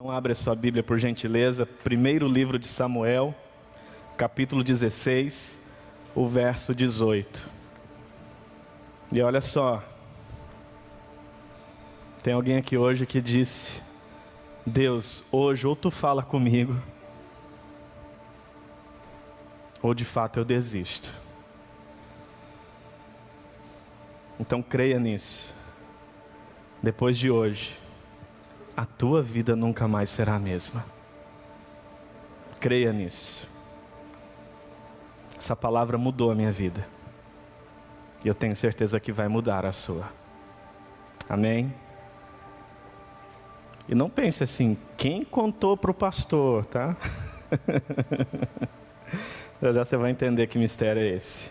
Então abre a sua Bíblia por gentileza, primeiro livro de Samuel, capítulo 16, o verso 18. E olha só, tem alguém aqui hoje que disse: Deus, hoje ou tu fala comigo, ou de fato eu desisto. Então creia nisso. Depois de hoje, a tua vida nunca mais será a mesma. Creia nisso. Essa palavra mudou a minha vida. E eu tenho certeza que vai mudar a sua. Amém? E não pense assim, quem contou para o pastor, tá? Já você vai entender que mistério é esse.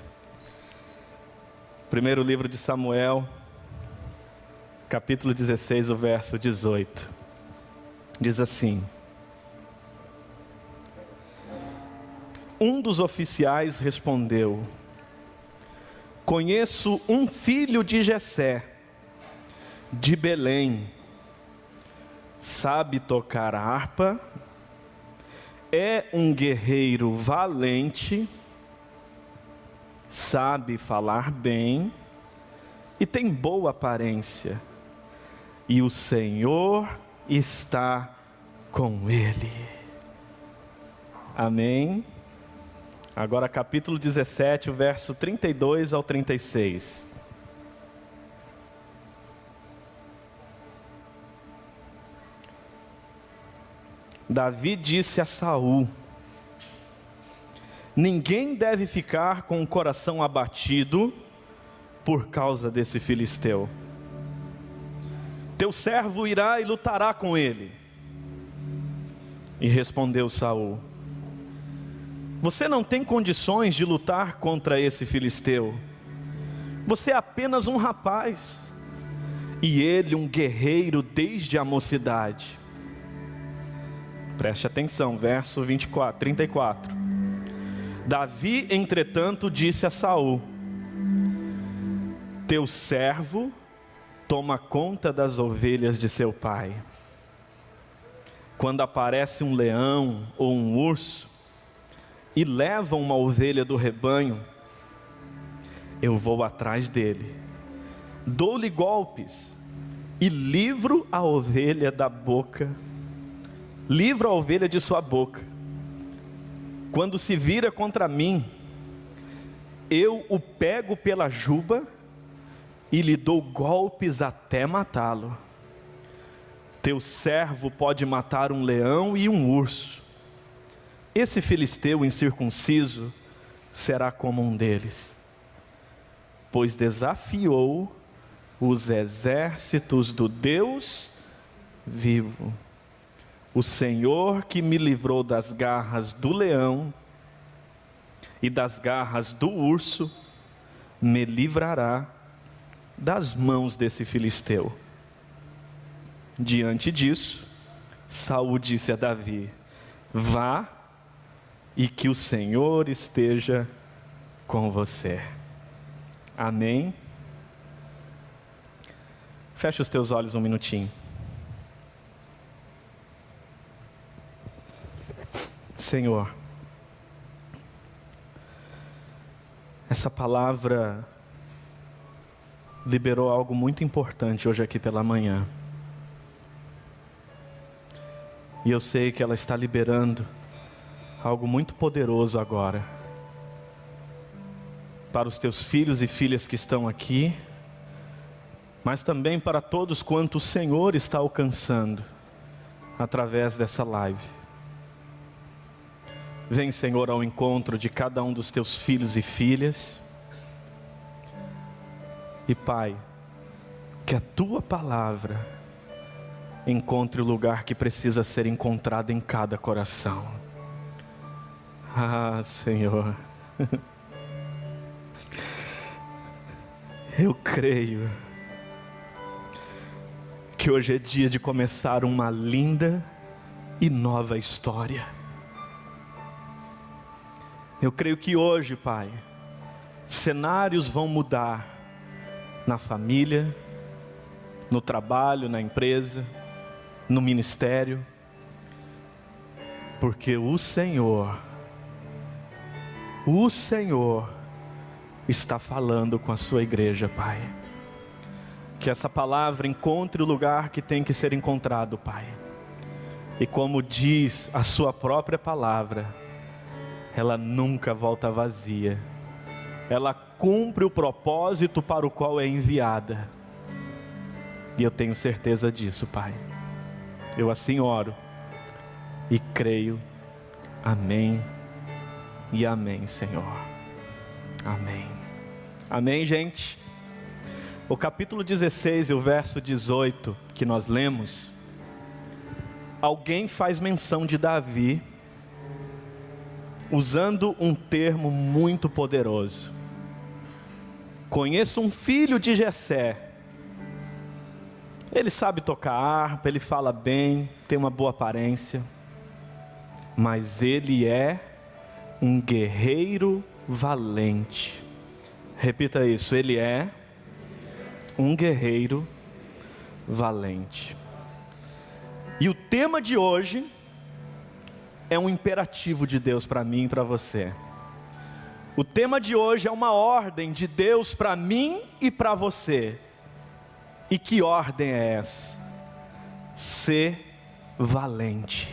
Primeiro livro de Samuel, capítulo 16, o verso 18. Diz assim: um dos oficiais respondeu: conheço um filho de Jessé, de Belém, sabe tocar harpa, é um guerreiro valente, sabe falar bem e tem boa aparência, e o Senhor está com ele. Amém? Agora capítulo 17, o verso 32 ao 36. Davi disse a Saul: ninguém deve ficar com o coração abatido por causa desse filisteu. Teu servo irá e lutará com ele. E respondeu Saul: você não tem condições de lutar contra esse filisteu. Você é apenas um rapaz, e ele um guerreiro desde a mocidade. Preste atenção, verso 34. Davi, entretanto, disse a Saul: teu servo toma conta das ovelhas de seu pai. Quando aparece um leão ou um urso e leva uma ovelha do rebanho, eu vou atrás dele, dou-lhe golpes e livro a ovelha de sua boca. Quando se vira contra mim, eu o pego pela juba e lhe dou golpes até matá-lo. Teu servo pode matar um leão e um urso. Esse filisteu incircunciso será como um deles, pois desafiou os exércitos do Deus vivo. O Senhor que me livrou das garras do leão e das garras do urso, me livrará das mãos desse filisteu. Diante disso, Saul disse a Davi: vá e que o Senhor esteja com você. Amém? Fecha os teus olhos um minutinho. Senhor, essa palavra liberou algo muito importante hoje aqui pela manhã. E eu sei que ela está liberando algo muito poderoso agora, para os teus filhos e filhas que estão aqui, mas também para todos quanto o Senhor está alcançando através dessa live. Vem, Senhor, ao encontro de cada um dos teus filhos e filhas. E Pai, que a tua palavra encontre o lugar que precisa ser encontrado em cada coração. Ah, Senhor, eu creio que hoje é dia de começar uma linda e nova história. Eu creio que hoje, Pai, cenários vão mudar na família, no trabalho, na empresa, no ministério. porque o Senhor está falando com a sua igreja, Pai. Que essa palavra encontre o lugar que tem que ser encontrado, Pai. E como diz a sua própria palavra, ela nunca volta vazia. Ela cumpre o propósito para o qual é enviada. E eu tenho certeza disso, Pai. Eu assim oro e creio. Amém e amém, Senhor. Amém. Amém, gente? O capítulo 16 e o verso 18 que nós lemos, alguém faz menção de Davi, usando um termo muito poderoso. Conheço um filho de Jessé. Ele sabe tocar harpa, ele fala bem, tem uma boa aparência, mas ele é um guerreiro valente. Repita isso, ele é um guerreiro valente. E o tema de hoje é um imperativo de Deus para mim e para você. O tema de hoje é uma ordem de Deus para mim e para você. E que ordem é essa? Ser valente.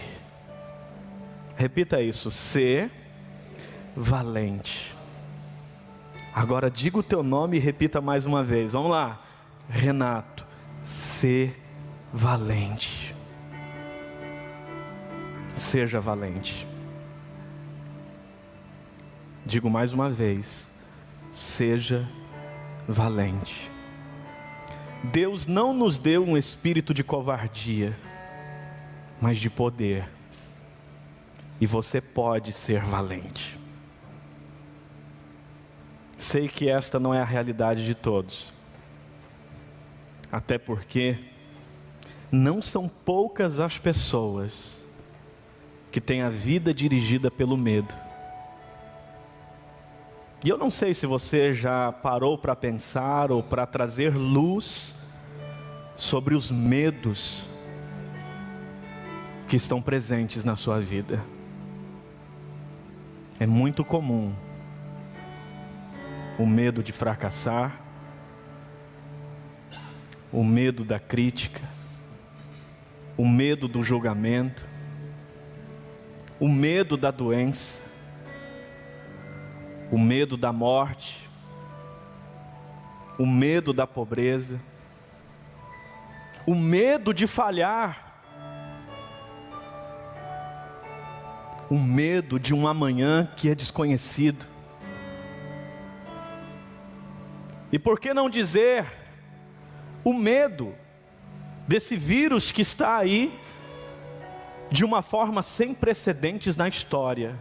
Repita isso, ser valente. Agora diga o teu nome e repita mais uma vez. Vamos lá. Renato, ser valente. Seja valente. Digo mais uma vez, seja valente. Deus não nos deu um espírito de covardia, mas de poder. E você pode ser valente. Sei que esta não é a realidade de todos. Até porque não são poucas as pessoas que têm a vida dirigida pelo medo. E eu não sei se você já parou para pensar ou para trazer luz sobre os medos que estão presentes na sua vida. É muito comum o medo de fracassar, o medo da crítica, o medo do julgamento, o medo da doença, o medo da morte, o medo da pobreza, o medo de falhar, o medo de um amanhã que é desconhecido. E por que não dizer o medo desse vírus que está aí de uma forma sem precedentes na história,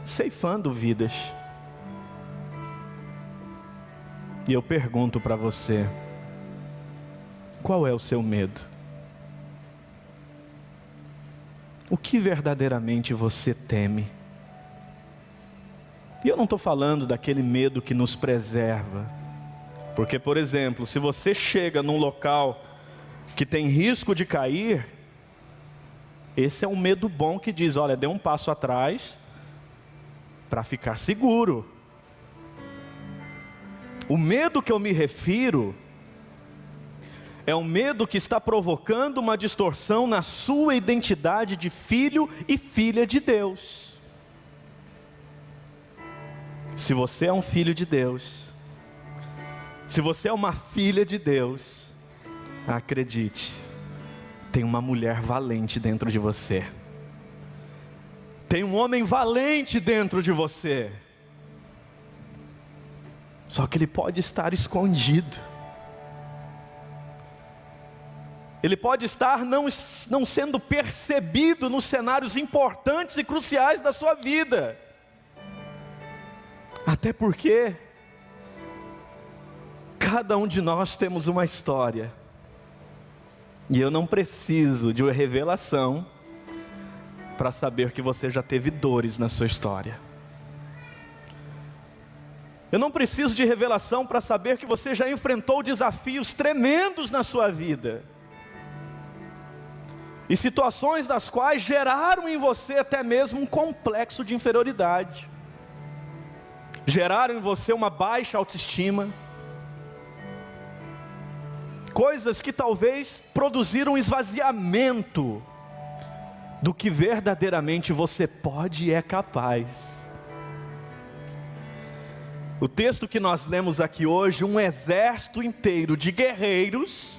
ceifando vidas. E eu pergunto para você, qual é o seu medo? O que verdadeiramente você teme? E eu não estou falando daquele medo que nos preserva, porque, por exemplo, se você chega num local que tem risco de cair, esse é um medo bom que diz, olha, dê um passo atrás para ficar seguro. O medo que eu me refiro é um medo que está provocando uma distorção na sua identidade de filho e filha de Deus. Se você é um filho de Deus, se você é uma filha de Deus, acredite, tem uma mulher valente dentro de você. Tem um homem valente dentro de você. Só que ele pode estar escondido. Ele pode estar não sendo percebido nos cenários importantes e cruciais da sua vida. Até porque cada um de nós temos uma história. E eu não preciso de uma revelação para saber que você já teve dores na sua história. Eu não preciso de revelação para saber que você já enfrentou desafios tremendos na sua vida. e situações das quais geraram em você até mesmo um complexo de inferioridade, geraram em você uma baixa autoestima, coisas que talvez produziram um esvaziamento do que verdadeiramente você pode e é capaz. O texto que nós lemos aqui hoje, um exército inteiro de guerreiros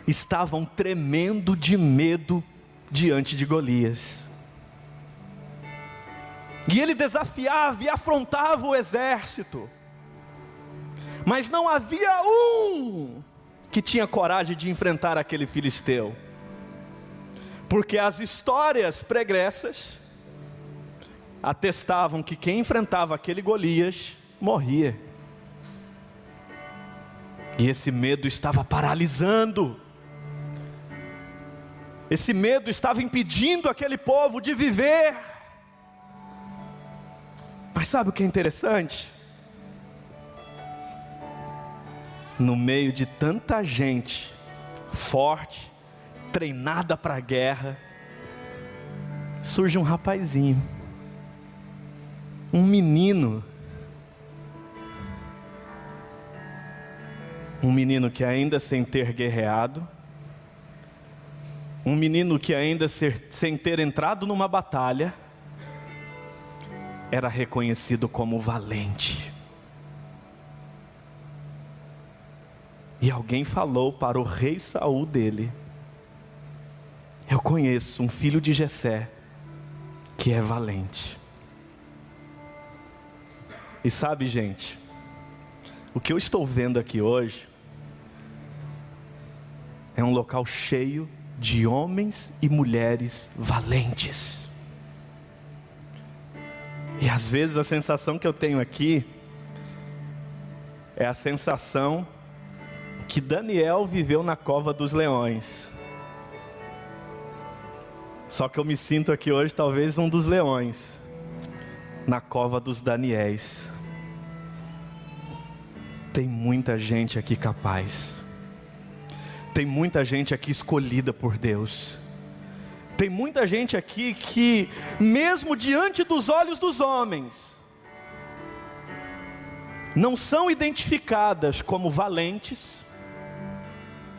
estavam tremendo de medo diante de Golias. E ele desafiava e afrontava o exército, mas não havia um que tinha coragem de enfrentar aquele filisteu, porque as histórias pregressas atestavam que quem enfrentava aquele Golias morria. E esse medo estava paralisando, esse medo estava impedindo aquele povo de viver. Mas sabe o que é interessante? No meio de tanta gente forte, treinada para a guerra, surge um rapazinho, um menino que ainda sem ter guerreado, um menino que ainda sem ter entrado numa batalha, era reconhecido como valente. E alguém falou para o rei Saul dele: eu conheço um filho de Jessé que é valente. E sabe, gente, o que eu estou vendo aqui hoje é um local cheio de homens e mulheres valentes. E às vezes a sensação que eu tenho aqui é a sensação que Daniel viveu na cova dos leões. Só que eu me sinto aqui hoje talvez um dos leões, na cova dos Daniéis. Tem muita gente aqui capaz. Tem muita gente aqui escolhida por Deus. Tem muita gente aqui que, mesmo diante dos olhos dos homens, não são identificadas como valentes,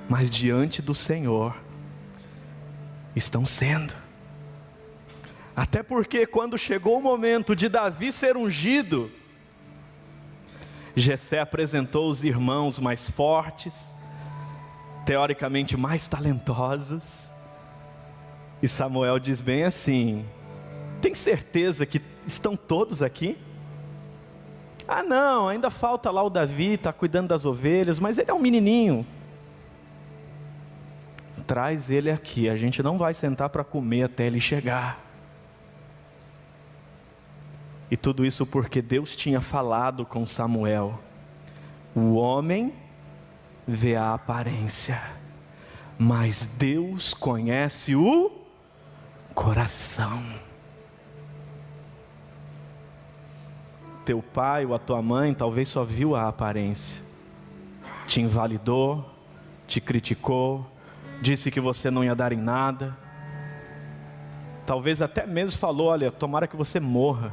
mas diante do Senhor estão sendo. Até porque quando chegou o momento de Davi ser ungido, Jessé apresentou os irmãos mais fortes, teoricamente mais talentosos, e Samuel diz bem assim: tem certeza que estão todos aqui? Ah não, ainda falta lá o Davi, está cuidando das ovelhas, mas ele é um menininho. Traz ele aqui, a gente não vai sentar para comer até ele chegar. E tudo isso porque Deus tinha falado com Samuel: o homem vê a aparência, mas Deus conhece o coração. Teu pai ou a tua mãe talvez só viu a aparência, te invalidou, te criticou, disse que você não ia dar em nada, talvez até mesmo falou: olha, tomara que você morra.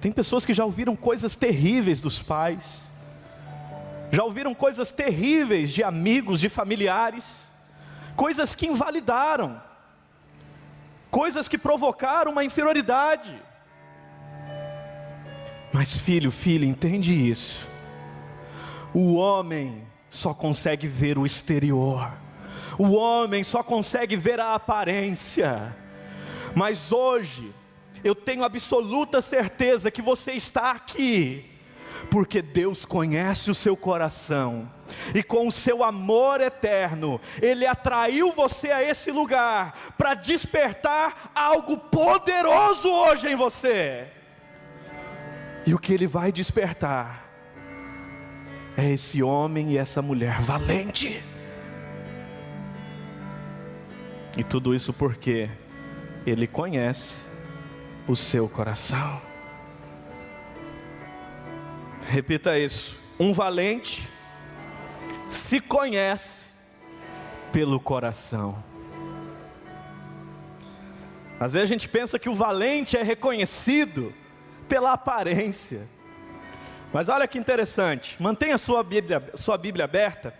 Tem pessoas que já ouviram coisas terríveis dos pais, já ouviram coisas terríveis de amigos, de familiares, coisas que invalidaram, coisas que provocaram uma inferioridade. Mas filho, filha, entende isso. O homem só consegue ver o exterior, o homem só consegue ver a aparência. Mas hoje eu tenho absoluta certeza que você está aqui porque Deus conhece o seu coração, e com o seu amor eterno, Ele atraiu você a esse lugar, para despertar algo poderoso hoje em você. E o que Ele vai despertar, é esse homem e essa mulher valente. E tudo isso porque Ele conhece o seu coração. Repita isso: um valente se conhece pelo coração. Às vezes a gente pensa que o valente é reconhecido pela aparência. Mas olha que interessante, mantenha sua Bíblia aberta,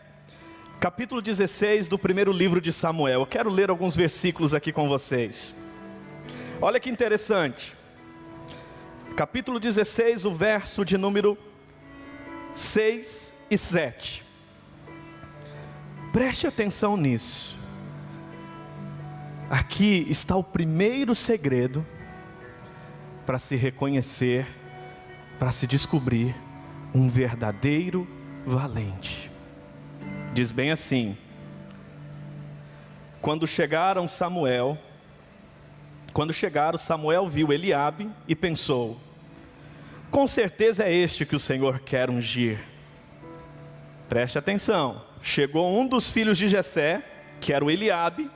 capítulo 16 do primeiro livro de Samuel. Eu quero ler alguns versículos aqui com vocês. Olha que interessante, capítulo 16, o verso de número 6 e 7. Preste atenção nisso. Aqui está o primeiro segredo para se reconhecer, para se descobrir um verdadeiro valente. Diz bem assim: quando chegaram, Samuel viu Eliabe e pensou: com certeza é este que o Senhor quer ungir. Preste atenção, chegou um dos filhos de Jessé, que era o Eliabe.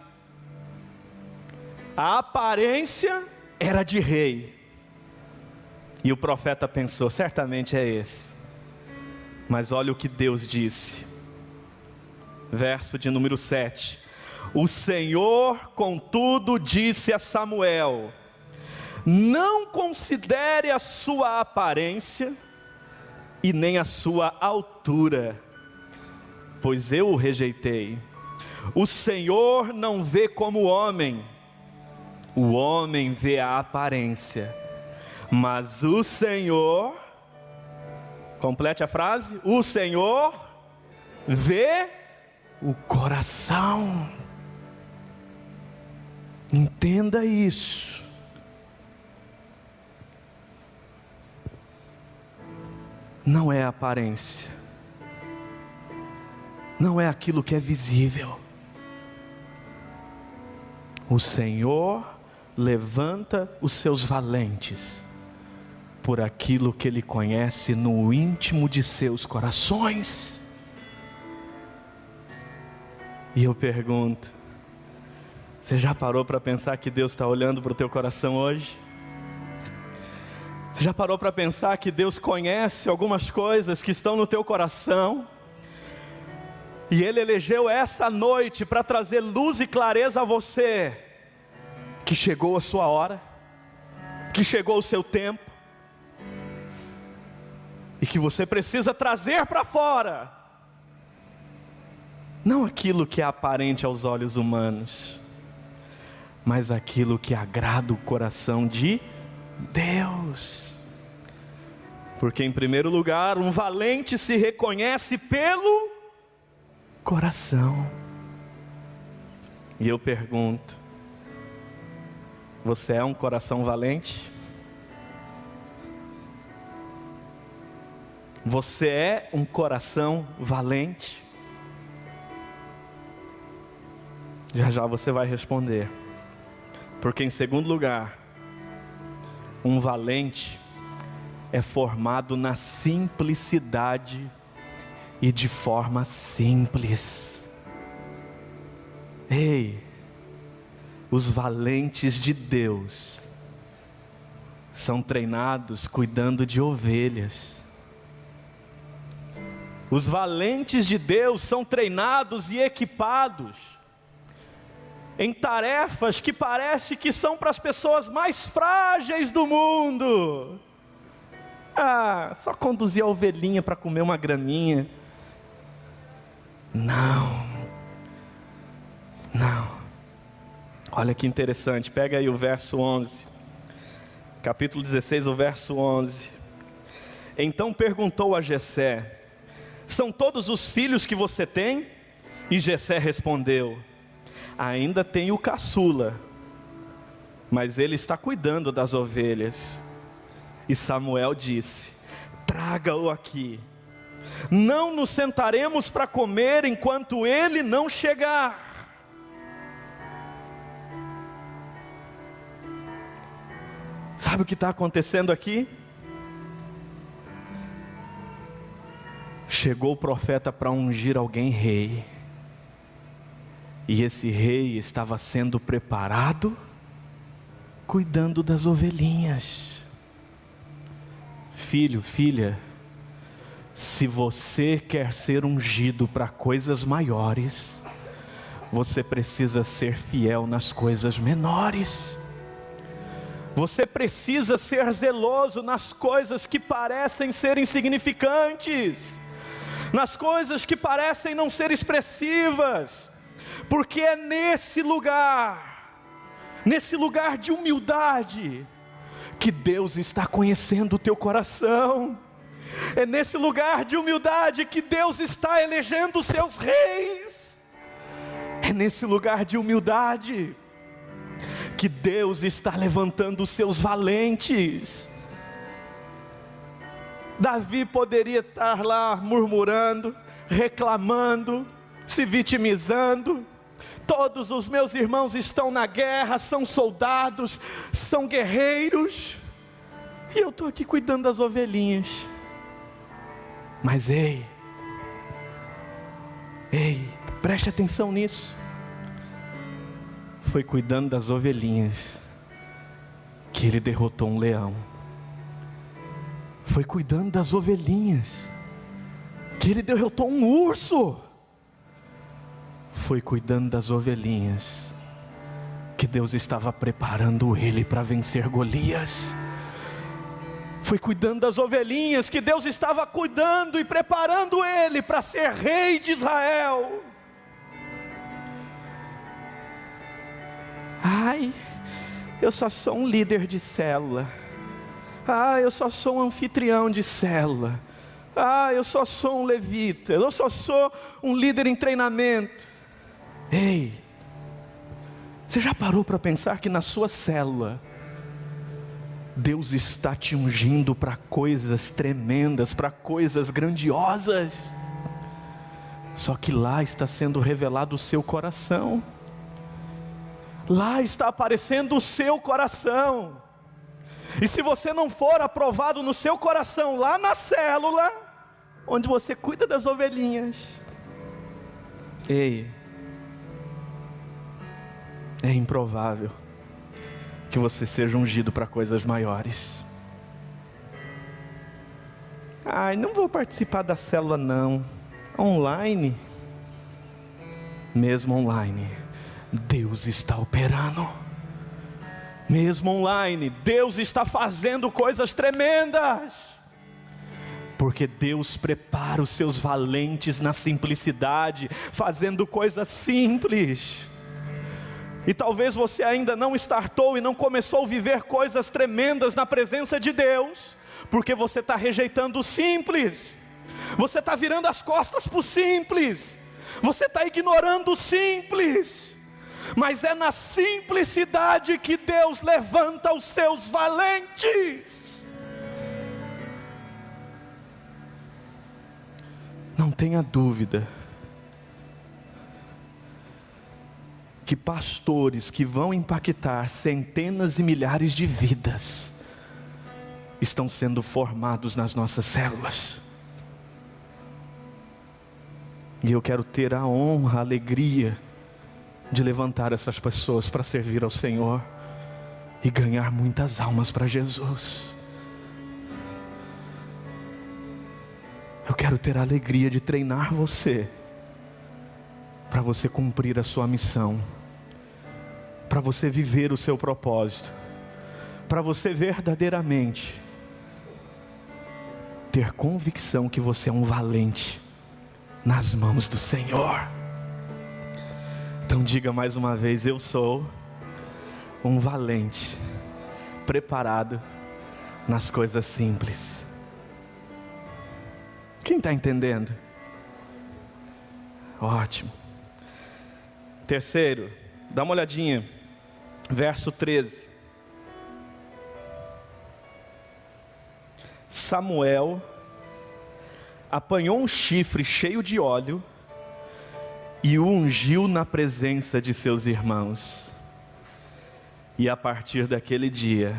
A aparência era de rei. E o profeta pensou: certamente é esse. Mas olha o que Deus disse. Verso de número 7. O Senhor, contudo, disse a Samuel: não considere a sua aparência e nem a sua altura, pois eu o rejeitei. O Senhor não vê como o homem vê a aparência, mas o Senhor, complete a frase, o Senhor vê o coração. Entenda isso. Não é a aparência, não é aquilo que é visível. O Senhor levanta os seus valentes por aquilo que Ele conhece no íntimo de seus corações. E eu pergunto: você já parou para pensar que Deus está olhando para o teu coração hoje? Você já parou para pensar que Deus conhece algumas coisas que estão no teu coração? E Ele elegeu essa noite para trazer luz e clareza a você, que chegou a sua hora, que chegou o seu tempo, e que você precisa trazer para fora, não aquilo que é aparente aos olhos humanos, mas aquilo que agrada o coração de Deus. Porque em primeiro lugar, um valente se reconhece pelo coração. E eu pergunto: você é um coração valente? Você é um coração valente? Já já você vai responder. Porque em segundo lugar, um valente é formado na simplicidade e de forma simples. Ei, os valentes de Deus são treinados cuidando de ovelhas. Os valentes de Deus são treinados e equipados em tarefas que parece que são para as pessoas mais frágeis do mundo. Só conduzir a ovelhinha para comer uma graminha. Não. Olha que interessante, pega aí o verso 11. Capítulo 16, o verso 11. Então perguntou a Jessé: são todos os filhos que você tem? E Jessé respondeu: ainda tenho o caçula, mas ele está cuidando das ovelhas. E Samuel disse: traga-o aqui, não nos sentaremos para comer enquanto ele não chegar. Sabe o que está acontecendo aqui? Chegou o profeta para ungir alguém rei, e esse rei estava sendo preparado, cuidando das ovelhinhas. Filho, filha, se você quer ser ungido para coisas maiores, você precisa ser fiel nas coisas menores. Você precisa ser zeloso nas coisas que parecem ser insignificantes, nas coisas que parecem não ser expressivas, porque é nesse lugar de humildade, que Deus está conhecendo o teu coração. É nesse lugar de humildade que Deus está elegendo os seus reis. É nesse lugar de humildade que Deus está levantando os seus valentes. Davi poderia estar lá murmurando, reclamando, se vitimizando. Todos os meus irmãos estão na guerra, são soldados, são guerreiros, e eu estou aqui cuidando das ovelhinhas. Mas ei, preste atenção nisso. Foi cuidando das ovelhinhas que ele derrotou um leão. Foi cuidando das ovelhinhas que ele derrotou um urso. Foi cuidando das ovelhinhas que Deus estava preparando ele para vencer Golias. Foi cuidando das ovelhinhas que Deus estava cuidando e preparando ele para ser rei de Israel. Ai, eu só sou um líder de célula. Ah, eu só sou um anfitrião de célula. Ah, eu só sou um levita. Eu só sou um líder em treinamento. Ei, você já parou para pensar que na sua célula Deus está te ungindo para coisas tremendas, para coisas grandiosas? Só que lá está sendo revelado o seu coração. Lá está aparecendo o seu coração. E se você não for aprovado no seu coração, lá na célula, onde você cuida das ovelhinhas, ei, é improvável que você seja ungido para coisas maiores. Ai, não vou participar da célula não. Online, mesmo online, Deus está operando. Mesmo online, Deus está fazendo coisas tremendas. Porque Deus prepara os seus valentes na simplicidade, fazendo coisas simples. E talvez você ainda não startou e não começou a viver coisas tremendas na presença de Deus, porque você está rejeitando o simples. Você está virando as costas para o simples. Você está ignorando o simples. Mas é na simplicidade que Deus levanta os seus valentes. Não tenha dúvida que pastores que vão impactar centenas e milhares de vidas estão sendo formados nas nossas células. E eu quero ter a honra, a alegria de levantar essas pessoas para servir ao Senhor e ganhar muitas almas para Jesus. Eu quero ter a alegria de treinar você para você cumprir a sua missão, para você viver o seu propósito, para você verdadeiramente ter convicção que você é um valente nas mãos do Senhor. Então diga mais uma vez: eu sou um valente, preparado nas coisas simples. Quem está entendendo? Ótimo. Terceiro, dá uma olhadinha, verso 13. Samuel apanhou um chifre cheio de óleo e o ungiu na presença de seus irmãos. E a partir daquele dia,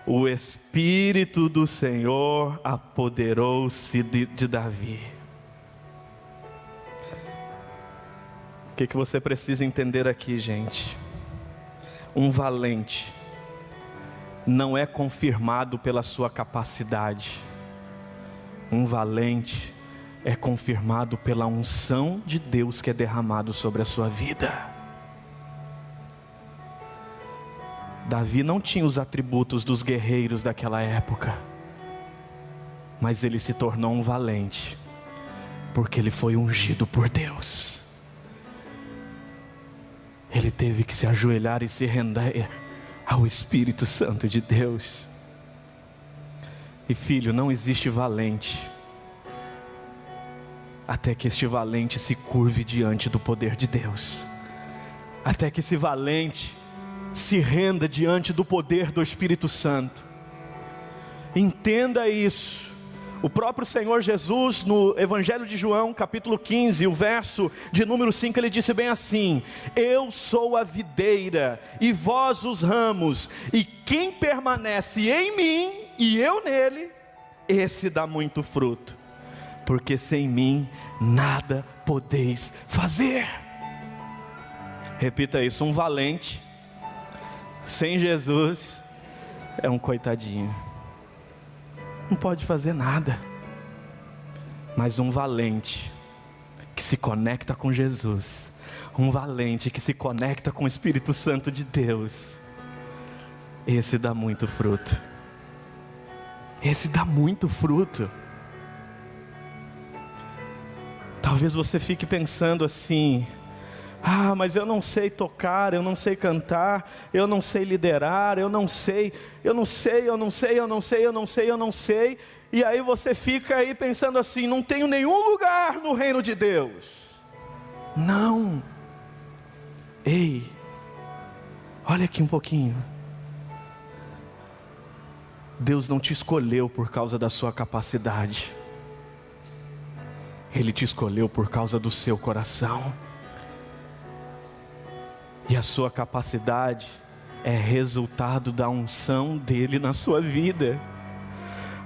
o Espírito do Senhor apoderou-se de Davi. O que você precisa entender aqui, gente? Um valente não é confirmado pela sua capacidade. Um valente é confirmado pela unção de Deus que é derramado sobre a sua vida. Davi não tinha os atributos dos guerreiros daquela época, mas ele se tornou um valente, porque ele foi ungido por Deus. Ele teve que se ajoelhar e se render ao Espírito Santo de Deus. E filho, não existe valente até que este valente se curve diante do poder de Deus, até que esse valente se renda diante do poder do Espírito Santo. Entenda isso. O próprio Senhor Jesus, no Evangelho de João, capítulo 15, o verso de número 5, ele disse bem assim: eu sou a videira, e vós os ramos, e quem permanece em mim, e eu nele, esse dá muito fruto, porque sem mim, nada podeis fazer. Repita isso: um valente, sem Jesus, é um coitadinho. Não pode fazer nada. Mas um valente que se conecta com Jesus, um valente que se conecta com o Espírito Santo de Deus, esse dá muito fruto. Esse dá muito fruto. Talvez você fique pensando assim: ah, mas eu não sei tocar, eu não sei cantar, eu não sei liderar, eu não sei. E aí você fica aí pensando assim: não tenho nenhum lugar no reino de Deus. Não. Ei, olha aqui um pouquinho. Deus não te escolheu por causa da sua capacidade. Ele te escolheu por causa do seu coração. E a sua capacidade é resultado da unção dele na sua vida.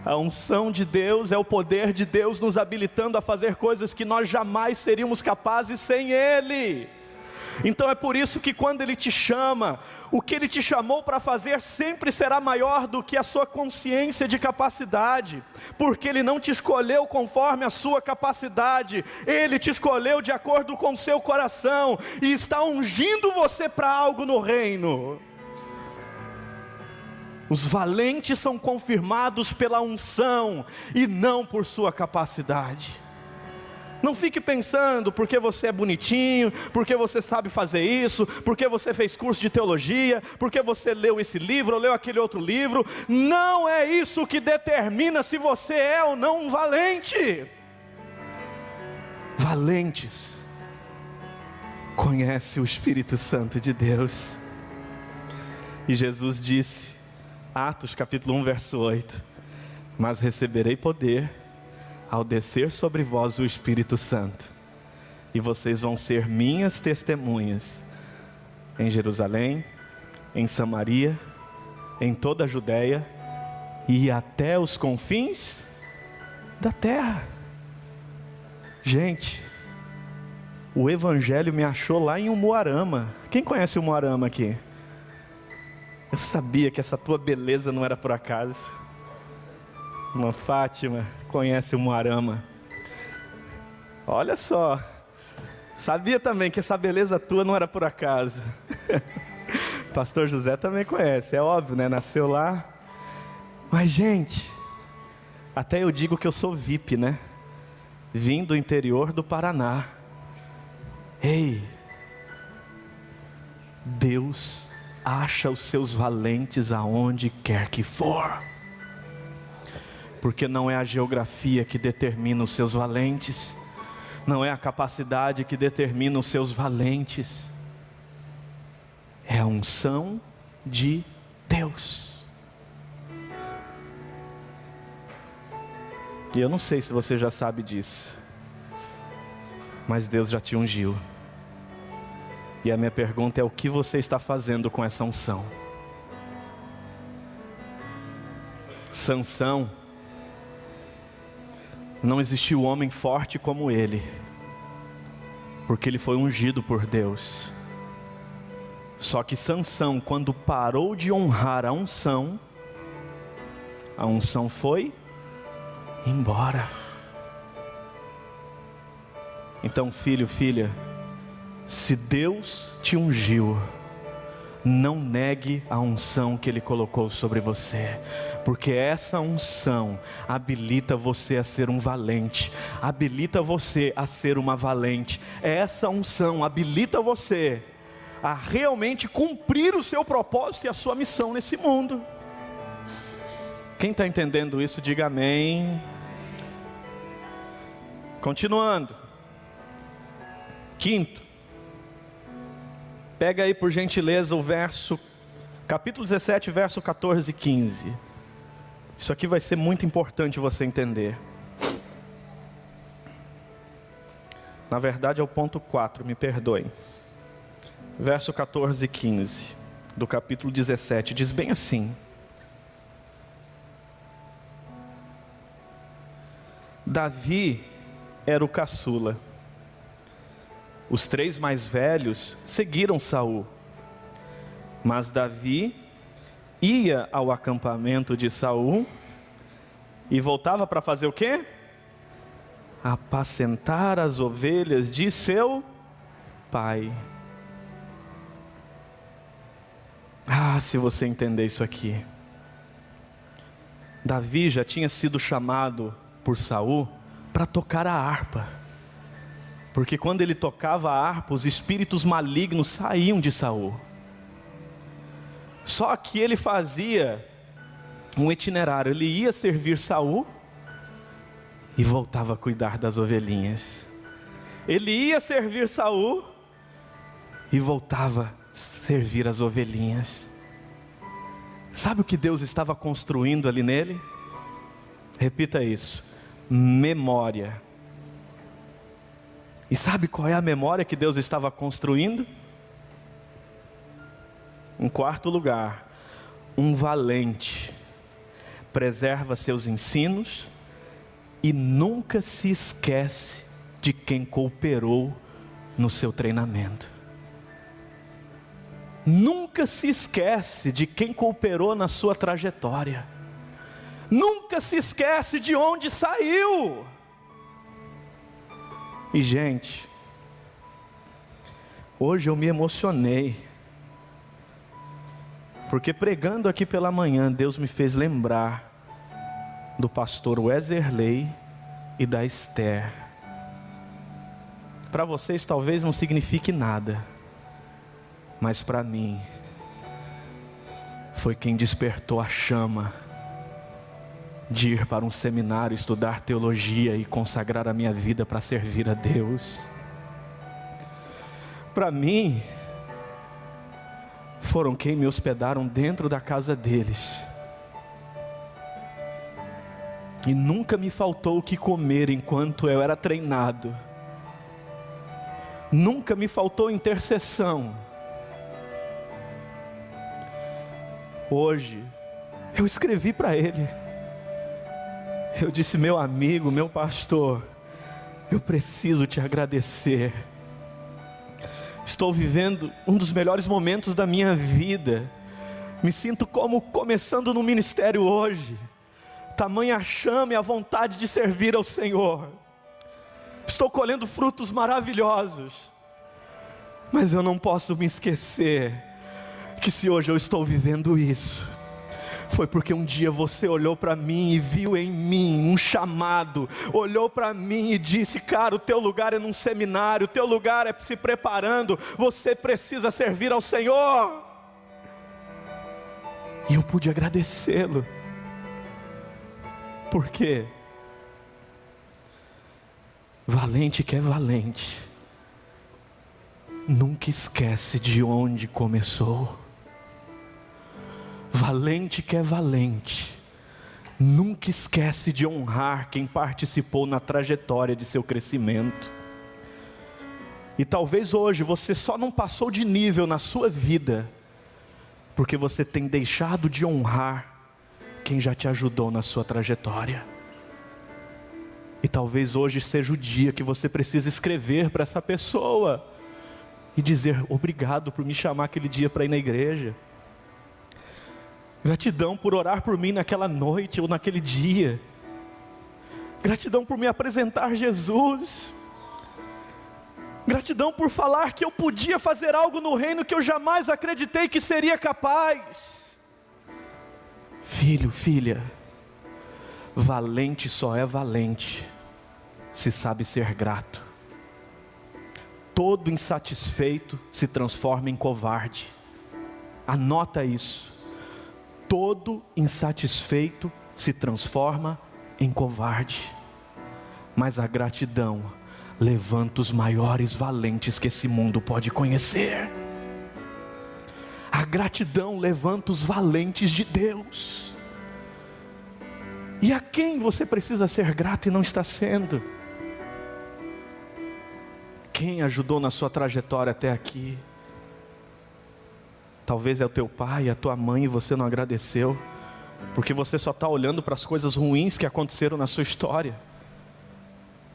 A unção de Deus é o poder de Deus nos habilitando a fazer coisas que nós jamais seríamos capazes sem Ele. Então é por isso que quando Ele te chama, o que Ele te chamou para fazer sempre será maior do que a sua consciência de capacidade, porque Ele não te escolheu conforme a sua capacidade, Ele te escolheu de acordo com o seu coração, e está ungindo você para algo no reino. Os valentes são confirmados pela unção e não por sua capacidade. Não fique pensando porque você é bonitinho, porque você sabe fazer isso, porque você fez curso de teologia, porque você leu esse livro ou leu aquele outro livro. Não é isso que determina se você é ou não um valente. Valentes conhecem o Espírito Santo de Deus. E Jesus disse, Atos capítulo 1 verso 8: mas receberei poder ao descer sobre vós o Espírito Santo, e vocês vão ser minhas testemunhas em Jerusalém, em Samaria, em toda a Judéia e até os confins da terra. Gente, o Evangelho me achou lá em Umuarama. Quem conhece Umuarama aqui? Eu sabia que essa tua beleza não era por acaso. Irmã Fátima conhece Umuarama. Olha só, sabia também que essa beleza tua não era por acaso. Pastor José também conhece, é óbvio, né? Nasceu lá. Mas gente, até eu digo que eu sou VIP, né? Vim do interior do Paraná. Ei, Deus acha os seus valentes aonde quer que for. Porque não é a geografia que determina os seus valentes, não é a capacidade que determina os seus valentes, é a unção de Deus. E eu não sei se você já sabe disso, mas Deus já te ungiu. E a minha pergunta é: o que você está fazendo com essa unção? Sansão, não existiu homem forte como ele, porque ele foi ungido por Deus. Só que Sansão, quando parou de honrar a unção foi embora. Então, filho, filha, se Deus te ungiu, não negue a unção que Ele colocou sobre você, porque essa unção habilita você a ser um valente, habilita você a ser uma valente. Essa unção habilita você a realmente cumprir o seu propósito e a sua missão nesse mundo. Quem está entendendo isso, diga amém. Continuando. Quinto, pega aí por gentileza o capítulo 17, verso 14 e 15. Isso aqui vai ser muito importante você entender. Na verdade é o ponto 4, me perdoem. Verso 14 e 15, do capítulo 17, diz bem assim: Davi era o caçula. Os 3 mais velhos seguiram Saul, mas Davi ia ao acampamento de Saul e voltava para fazer o quê? Apacentar as ovelhas de seu pai. Se você entender isso aqui. Davi já tinha sido chamado por Saul para tocar a harpa, porque quando ele tocava a harpa, os espíritos malignos saíam de Saul. Só que ele fazia um itinerário, ele ia servir Saul e voltava a cuidar das ovelhinhas. Ele ia servir Saul e voltava a servir as ovelhinhas. Sabe o que Deus estava construindo ali nele? Repita isso: memória. E sabe qual é a memória que Deus estava construindo? Em quarto lugar, um valente preserva seus ensinos e nunca se esquece de quem cooperou no seu treinamento. Nunca se esquece de quem cooperou na sua trajetória. Nunca se esquece de onde saiu. E gente, hoje eu me emocionei, porque pregando aqui pela manhã, Deus me fez lembrar do pastor Wesley e da Esther. Para vocês talvez não signifique nada, mas para mim, foi quem despertou a chama de ir para um seminário, estudar teologia e consagrar a minha vida para servir a Deus. Para mim, foram quem me hospedaram dentro da casa deles. E nunca me faltou o que comer enquanto eu era treinado. Nunca me faltou intercessão. Hoje, eu escrevi para ele. Eu disse: meu amigo, meu pastor, eu preciso te agradecer. Estou vivendo um dos melhores momentos da minha vida. Me sinto como começando no ministério hoje. Tamanha a chama e a vontade de servir ao Senhor. Estou colhendo frutos maravilhosos. Mas eu não posso me esquecer que se hoje eu estou vivendo isso, foi porque um dia você olhou para mim e viu em mim um chamado. Olhou para mim e disse: cara, o teu lugar é num seminário, o teu lugar é se preparando, você precisa servir ao Senhor. E eu pude agradecê-lo. Por quê? Valente que é valente nunca esquece de onde começou. Valente que é valente nunca esquece de honrar quem participou na trajetória de seu crescimento. E talvez hoje você só não passou de nível na sua vida porque você tem deixado de honrar quem já te ajudou na sua trajetória. E talvez hoje seja o dia que você precisa escrever para essa pessoa e dizer: obrigado por me chamar aquele dia para ir na igreja. Gratidão por orar por mim naquela noite ou naquele dia. Gratidão por me apresentar Jesus. Gratidão por falar que eu podia fazer algo no reino que eu jamais acreditei que seria capaz. Filho, filha, valente só é valente se sabe ser grato. Todo insatisfeito se transforma em covarde. Anota isso. Todo insatisfeito se transforma em covarde. Mas a gratidão levanta os maiores valentes que esse mundo pode conhecer. A gratidão levanta os valentes de Deus. E a quem você precisa ser grato e não está sendo? Quem ajudou na sua trajetória até aqui? Talvez é o teu pai, a tua mãe, e você não agradeceu, porque você só está olhando para as coisas ruins que aconteceram na sua história.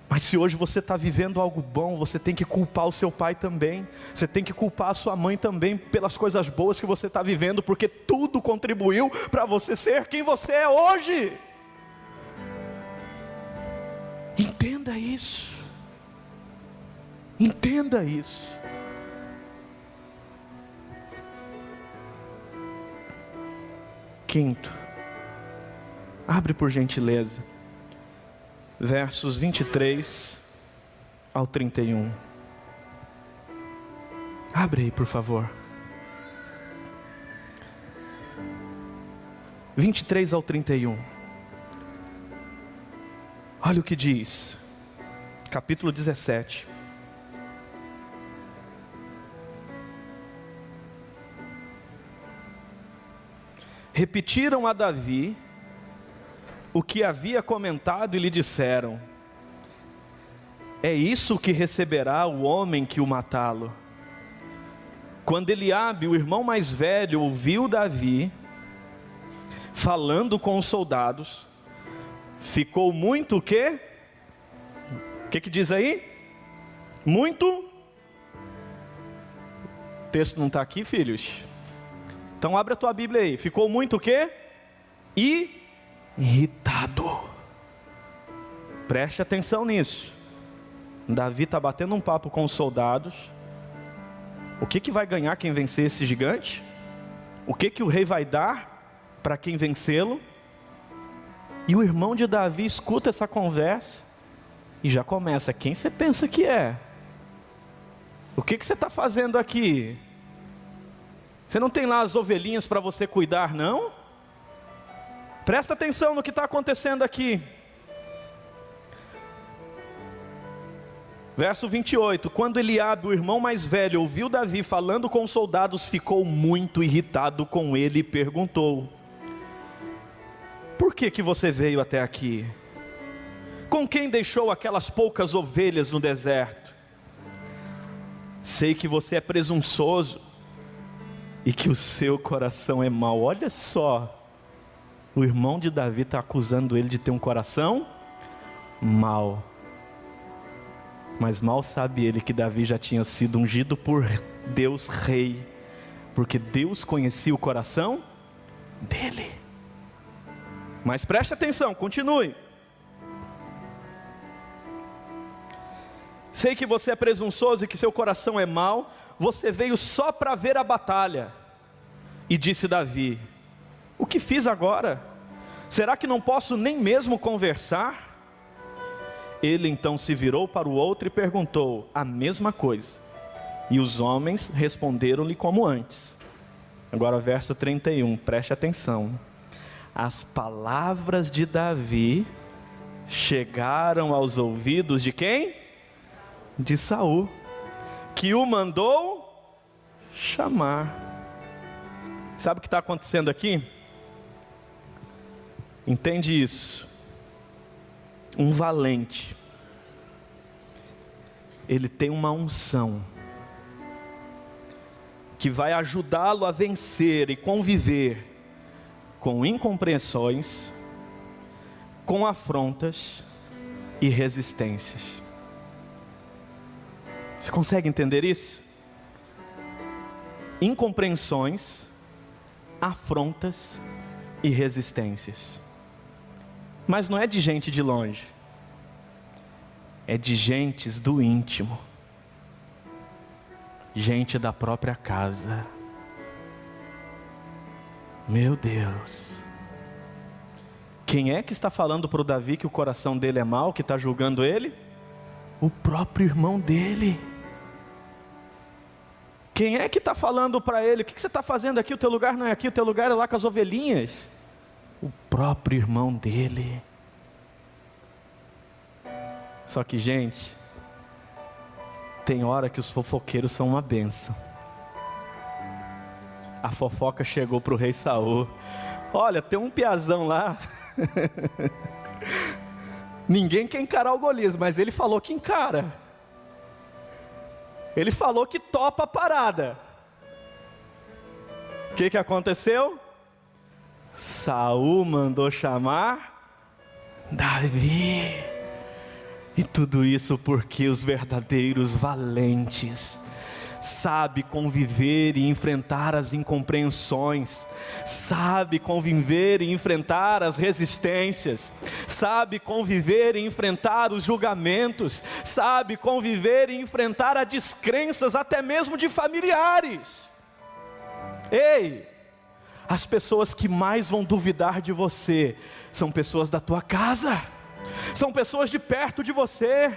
Mas se hoje você está vivendo algo bom, você tem que culpar o seu pai também, você tem que culpar a sua mãe também pelas coisas boas que você está vivendo, porque tudo contribuiu para você ser quem você é hoje. Entenda isso. Entenda isso. Quinto, abre por gentileza, versos 23 ao 31. Abre aí, por favor. 23 ao 31. Olha o que diz, capítulo 17. Repetiram a Davi o que havia comentado e lhe disseram: é isso que receberá o homem que o matá-lo. Quando Eliabe, o irmão mais velho, ouviu Davi falando com os soldados, ficou muito o quê? O que diz aí? Muito? O texto não está aqui, filhos? Então abre a tua Bíblia aí. Ficou muito o quê? Irritado. Preste atenção nisso. Davi está batendo um papo com os soldados. O que vai ganhar quem vencer esse gigante? O que o rei vai dar para quem vencê-lo? E o irmão de Davi escuta essa conversa e já começa: quem você pensa que é? O que você está fazendo aqui? Você não tem lá as ovelhinhas para você cuidar, não? Presta atenção no que está acontecendo aqui. Verso 28. Quando Eliabe, o irmão mais velho, ouviu Davi falando com os soldados, ficou muito irritado com ele e perguntou: por que você veio até aqui? Com quem deixou aquelas poucas ovelhas no deserto? Sei que você é presunçoso e que o seu coração é mau. Olha só, o irmão de Davi está acusando ele de ter um coração mau. Mas mal sabe ele que Davi já tinha sido ungido por Deus rei, porque Deus conhecia o coração dele. Mas preste atenção, continue. Sei que você é presunçoso e que seu coração é mau. Você veio só para ver a batalha. E disse Davi: o que fiz agora? Será que não posso nem mesmo conversar? Ele então se virou para o outro e perguntou a mesma coisa. E os homens responderam-lhe como antes. Agora verso 31, preste atenção. As palavras de Davi chegaram aos ouvidos de quem? De Saul, que o mandou chamar. Sabe o que está acontecendo aqui? Entende isso? Um valente, ele tem uma unção que vai ajudá-lo a vencer e conviver com incompreensões, com afrontas e resistências. Você consegue entender isso? Incompreensões, afrontas e resistências. Mas não é de gente de longe, é de gentes do íntimo. gente da própria casa. Meu Deus. Quem é que está falando para o Davi que o coração dele é mau, que está julgando ele? O próprio irmão dele. Quem é que está falando para ele? O que você está fazendo aqui? O teu lugar não é aqui, o teu lugar é lá com as ovelhinhas. O próprio irmão dele. Só que, gente, tem hora que os fofoqueiros são uma bênção. A fofoca chegou para o rei Saul. Olha, tem um piazão lá. Ninguém quer encarar o Golias, mas ele falou que encara. Ele falou que topa a parada. O que aconteceu? Saul mandou chamar Davi. E tudo isso porque os verdadeiros valentes sabe conviver e enfrentar as incompreensões, sabe conviver e enfrentar as resistências, sabe conviver e enfrentar os julgamentos, sabe conviver e enfrentar as descrenças até mesmo de familiares. Ei, as pessoas que mais vão duvidar de você são pessoas da tua casa, são pessoas de perto de você.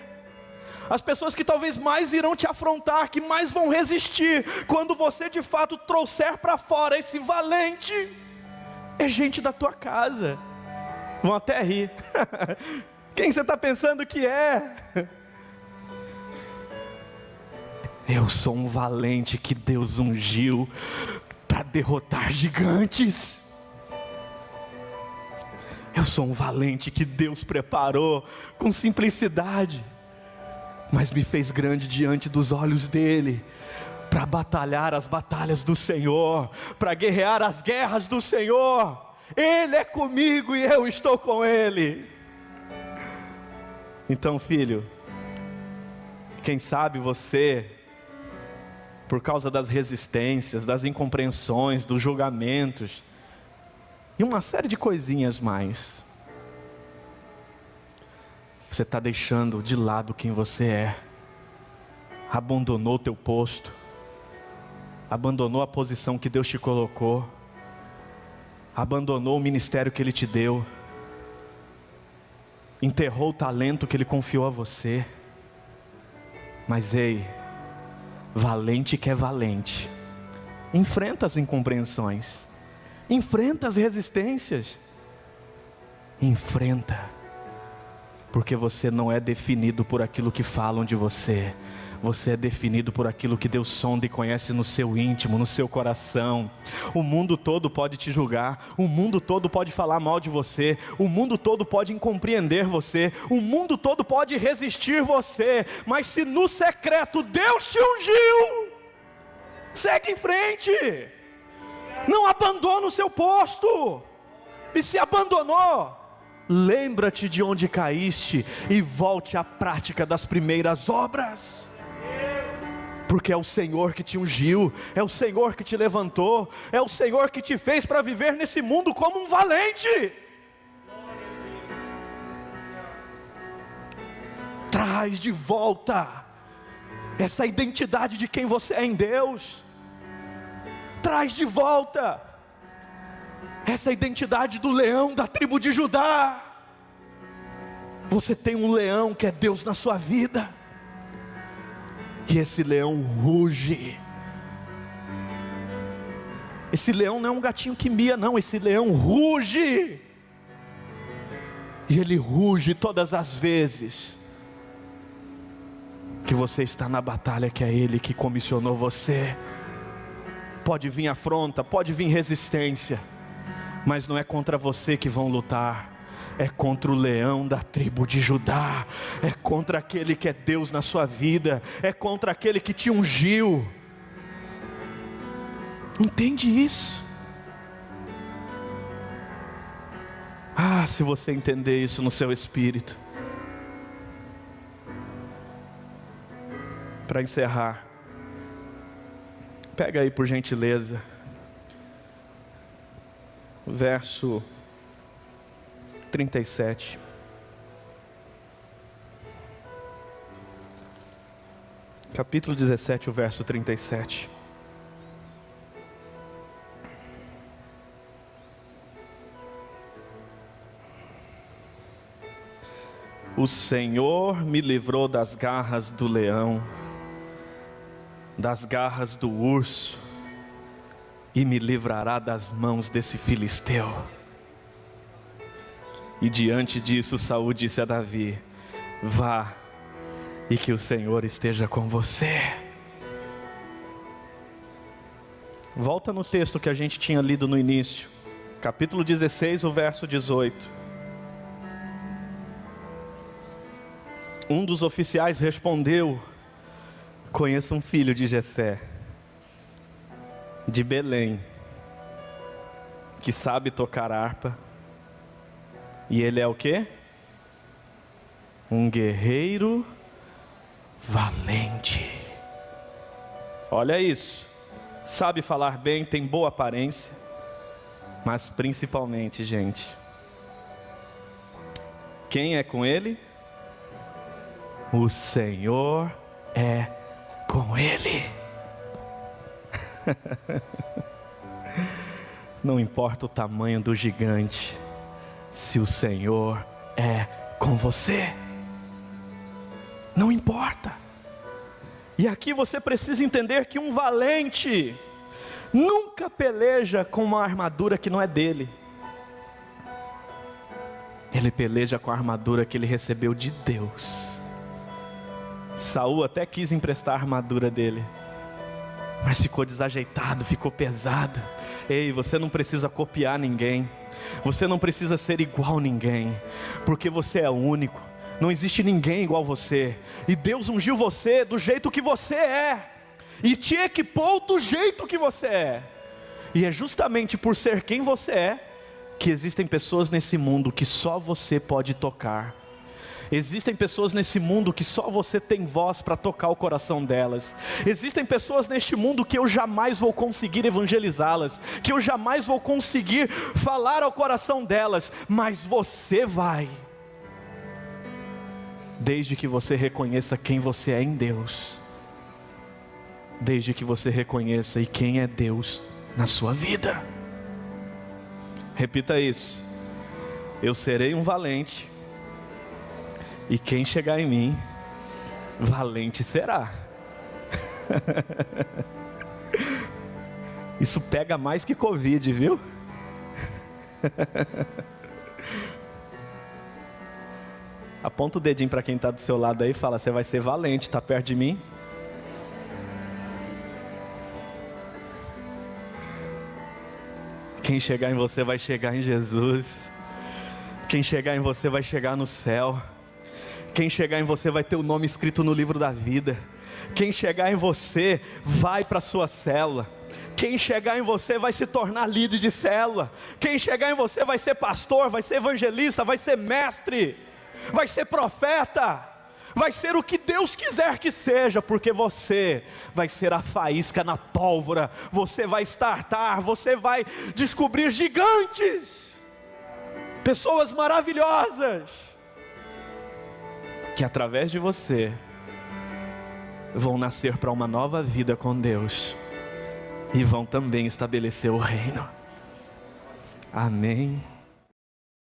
As pessoas que talvez mais irão te afrontar, que mais vão resistir, quando você de fato trouxer para fora esse valente, é gente da tua casa. Vão até rir. Quem você está pensando que é? Eu sou um valente que Deus ungiu para derrotar gigantes. Eu sou um valente que Deus preparou com simplicidade, mas me fez grande diante dos olhos dele, para batalhar as batalhas do Senhor, para guerrear as guerras do Senhor. Ele é comigo e eu estou com ele. Então, filho, quem sabe você, por causa das resistências, das incompreensões, dos julgamentos, e uma série de coisinhas mais, você está deixando de lado quem você é, abandonou o teu posto, abandonou a posição que Deus te colocou, abandonou o ministério que Ele te deu, enterrou o talento que Ele confiou a você. Mas ei, valente que é valente, enfrenta as incompreensões, enfrenta as resistências, enfrenta. Porque você não é definido por aquilo que falam de você. Você é definido por aquilo que Deus sonda e conhece no seu íntimo, no seu coração. O mundo todo pode te julgar. O mundo todo pode falar mal de você. O mundo todo pode incompreender você. O mundo todo pode resistir você. Mas se no secreto Deus te ungiu, segue em frente. Não abandona o seu posto. E se abandonou, lembra-te de onde caíste e volte à prática das primeiras obras. Porque é o Senhor que te ungiu, é o Senhor que te levantou, é o Senhor que te fez para viver nesse mundo como um valente. Traz de volta essa identidade de quem você é em Deus. Traz de volta essa identidade do leão da tribo de Judá. Você tem um leão que é Deus na sua vida, e esse leão ruge. Esse leão não é um gatinho que mia, não. Esse leão ruge, e ele ruge todas as vezes que você está na batalha, que é Ele que comissionou você. Pode vir afronta, pode vir resistência, mas não é contra você que vão lutar, é contra o leão da tribo de Judá, é contra aquele que é Deus na sua vida, é contra aquele que te ungiu. Entende isso? Ah, se você entender isso no seu espírito. Para encerrar, pega aí por gentileza o verso 37. capítulo 17, o verso 37. O Senhor me livrou das garras do leão, das garras do urso, e me livrará das mãos desse filisteu. E diante disso Saul disse a Davi: vá, e que o Senhor esteja com você. Volta no texto que a gente tinha lido no início, capítulo 16, o verso 18. Um dos oficiais respondeu: conheço um filho de Jessé, de Belém, que sabe tocar harpa, e ele é o quê? Um guerreiro valente. Olha isso, sabe falar bem, tem boa aparência, mas principalmente, gente, quem é com ele? O Senhor é com ele. Não importa o tamanho do gigante, se o Senhor é com você, não importa. E aqui você precisa entender que um valente nunca peleja com uma armadura que não é dele. Ele peleja com a armadura que ele recebeu de Deus. Saul até quis emprestar a armadura dele, mas ficou desajeitado, ficou pesado. Ei, você não precisa copiar ninguém, você não precisa ser igual a ninguém, porque você é único, não existe ninguém igual a você, e Deus ungiu você do jeito que você é, e te equipou do jeito que você é, e é justamente por ser quem você é, que existem pessoas nesse mundo que só você pode tocar. Existem pessoas nesse mundo que só você tem voz para tocar o coração delas. Existem pessoas neste mundo que eu jamais vou conseguir evangelizá-las, que eu jamais vou conseguir falar ao coração delas, mas você vai, desde que você reconheça quem você é em Deus, desde que você reconheça e quem é Deus na sua vida. Repita isso: eu serei um valente, e quem chegar em mim, valente será. Isso pega mais que Covid, viu? Aponta o dedinho para quem está do seu lado aí e fala: você vai ser valente, está perto de mim? Quem chegar em você vai chegar em Jesus. Quem chegar em você vai chegar no céu. Quem chegar em você vai ter o nome escrito no livro da vida. Quem chegar em você vai para a sua célula. Quem chegar em você vai se tornar líder de célula. Quem chegar em você vai ser pastor, vai ser evangelista, vai ser mestre, vai ser profeta, vai ser o que Deus quiser que seja, porque você vai ser a faísca na pólvora, você vai startar, você vai descobrir gigantes, pessoas maravilhosas, que através de você vão nascer para uma nova vida com Deus e vão também estabelecer o reino. Amém.